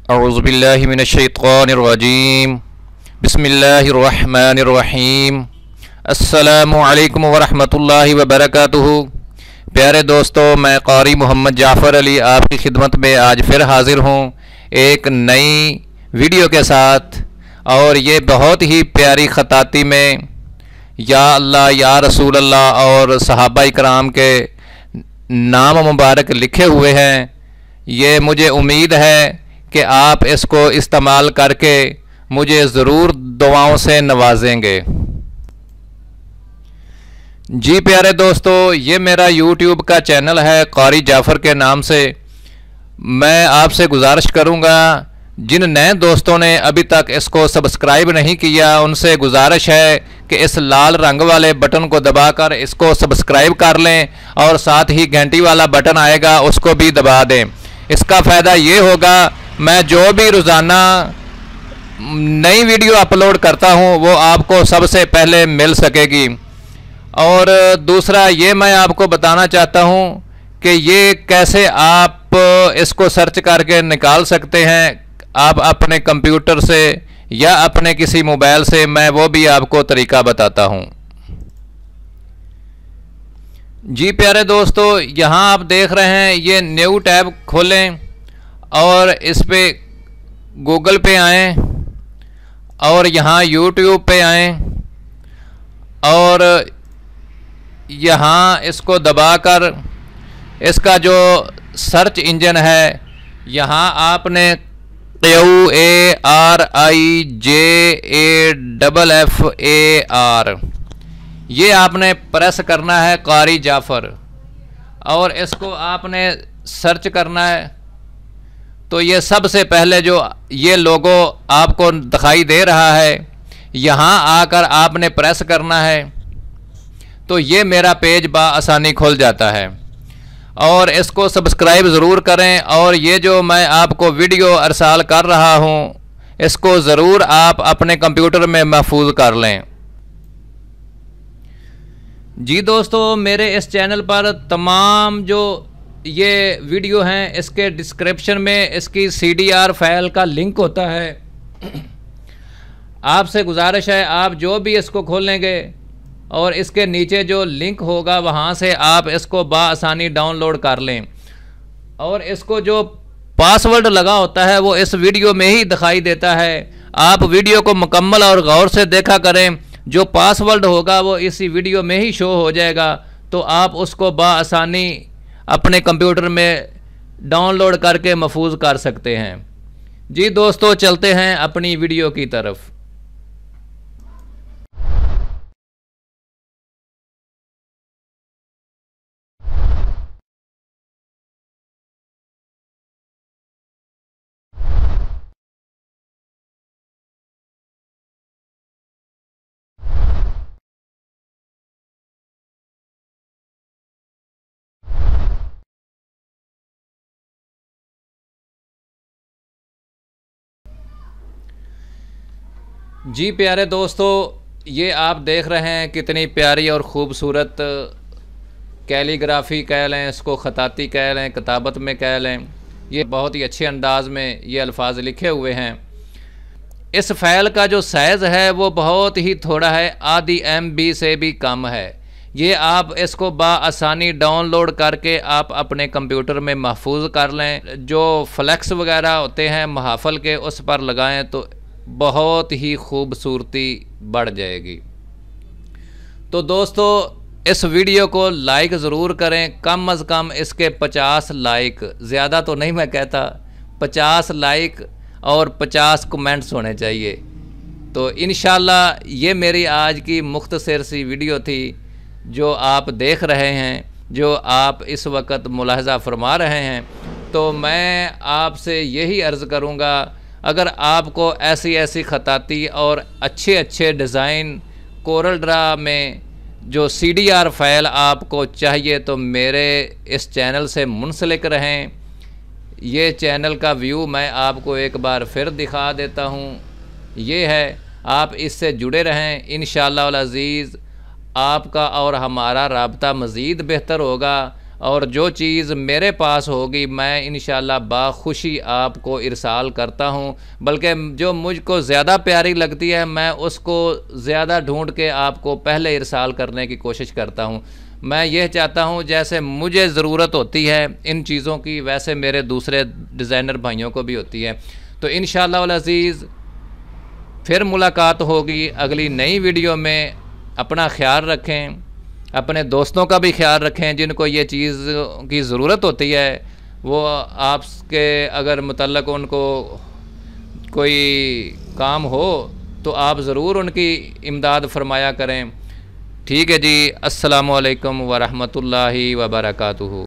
औज़ुबिल्लाहि मिनश्शैतानिर्रजीम बिस्मिल्लाहिर्रहमानिर्रहीम अस्सलामु अलैकुम वरहमतुल्लाहि वबरकातुहू। प्यारे दोस्तों, मैं क़ारी मोहम्मद जाफ़र अली आपकी खिदमत में आज फिर हाज़िर हूँ एक नई वीडियो के साथ। और ये बहुत ही प्यारी ख़ताती में या अल्लाह या रसूल अल्लाह और सहाबा इकराम के नाम मुबारक लिखे हुए हैं। ये मुझे उम्मीद है कि आप इसको इस्तेमाल करके मुझे ज़रूर दुआओं से नवाजेंगे। जी प्यारे दोस्तों, ये मेरा यूट्यूब का चैनल है क़ारी जाफ़र के नाम से। मैं आपसे गुजारिश करूँगा, जिन नए दोस्तों ने अभी तक इसको सब्सक्राइब नहीं किया उनसे गुजारिश है कि इस लाल रंग वाले बटन को दबाकर इसको सब्सक्राइब कर लें और साथ ही घंटी वाला बटन आएगा उसको भी दबा दें। इसका फ़ायदा ये होगा, मैं जो भी रोज़ाना नई वीडियो अपलोड करता हूँ वो आपको सबसे पहले मिल सकेगी। और दूसरा ये मैं आपको बताना चाहता हूँ कि ये कैसे आप इसको सर्च करके निकाल सकते हैं, आप अपने कंप्यूटर से या अपने किसी मोबाइल से, मैं वो भी आपको तरीका बताता हूँ। जी प्यारे दोस्तों, यहाँ आप देख रहे हैं, ये न्यू टैब खोलें और इस पे गूगल पे आएँ और यहाँ यूट्यूब पे आएँ और यहाँ इसको दबाकर इसका जो सर्च इंजन है यहाँ आपने QARIJAFFAR ये आपने प्रेस करना है क़ारी जाफ़र और इसको आपने सर्च करना है। तो ये सबसे पहले जो ये लोगो आपको दिखाई दे रहा है यहाँ आकर आपने प्रेस करना है तो ये मेरा पेज बआसानी खुल जाता है। और इसको सब्सक्राइब ज़रूर करें और ये जो मैं आपको वीडियो अरसाल कर रहा हूँ इसको ज़रूर आप अपने कंप्यूटर में महफूज कर लें। जी दोस्तों, मेरे इस चैनल पर तमाम जो ये वीडियो हैं इसके डिस्क्रिप्शन में इसकी CDR फाइल का लिंक होता है। आपसे गुजारिश है, आप जो भी इसको खोलेंगे और इसके नीचे जो लिंक होगा वहाँ से आप इसको बआसानी डाउनलोड कर लें। और इसको जो पासवर्ड लगा होता है वो इस वीडियो में ही दिखाई देता है। आप वीडियो को मुकम्मल और गौर से देखा करें, जो पासवर्ड होगा वो इसी वीडियो में ही शो हो जाएगा, तो आप उसको बआसानी अपने कंप्यूटर में डाउनलोड करके महफूज कर सकते हैं। जी दोस्तों, चलते हैं अपनी वीडियो की तरफ। जी प्यारे दोस्तों, ये आप देख रहे हैं कितनी प्यारी और ख़ूबसूरत कैलीग्राफी कह लें, इसको ख़ताती कह लें, किताबत में कह लें, ये बहुत ही अच्छे अंदाज में ये अल्फाज लिखे हुए हैं। इस फ़ाइल का जो साइज़ है वो बहुत ही थोड़ा है, आधी MB से भी कम है। ये आप इसको बआसानी डाउनलोड करके आप अपने कंप्यूटर में महफूज कर लें। जो फ्लैक्स वगैरह होते हैं महाफल के उस पर लगाएं तो बहुत ही खूबसूरती बढ़ जाएगी। तो दोस्तों, इस वीडियो को लाइक ज़रूर करें, कम अज़ कम इसके 50 लाइक, ज़्यादा तो नहीं मैं कहता, 50 लाइक और 50 कमेंट्स होने चाहिए। तो इंशाल्लाह ये मेरी आज की मुख्तसर सी वीडियो थी जो आप देख रहे हैं, जो आप इस वक्त मुलाहज़ा फरमा रहे हैं। तो मैं आपसे यही अर्ज़ करूँगा, अगर आपको ऐसी ऐसी ख़ताती और अच्छे अच्छे डिज़ाइन कोरल ड्रा में जो CDR फाइल आपको चाहिए तो मेरे इस चैनल से मुंसलिक रहें। ये चैनल का व्यू मैं आपको एक बार फिर दिखा देता हूँ, ये है, आप इससे जुड़े रहें। इंशाअल्लाह अज़ीज़ आपका और हमारा राब्ता मज़ीद बेहतर होगा और जो चीज़ मेरे पास होगी मैं इंशाल्लाह बाखुशी आपको इरसाल करता हूँ। बल्कि जो मुझको ज़्यादा प्यारी लगती है मैं उसको ज़्यादा ढूंढ के आपको पहले इरसाल करने की कोशिश करता हूँ। मैं यह चाहता हूँ जैसे मुझे ज़रूरत होती है इन चीज़ों की, वैसे मेरे दूसरे डिज़ाइनर भाइयों को भी होती है। तो इंशाअल्लाह वल अज़ीज़ फिर मुलाकात होगी अगली नई वीडियो में। अपना ख्याल रखें, अपने दोस्तों का भी ख्याल रखें जिनको ये चीज़ की ज़रूरत होती है। वो आपके अगर मुतल्लक उनको कोई काम हो तो आप ज़रूर उनकी इमदाद फरमाया करें। ठीक है जी, अस्सलामु अलैकुम व रहमतुल्लाहि व बरकातुहू।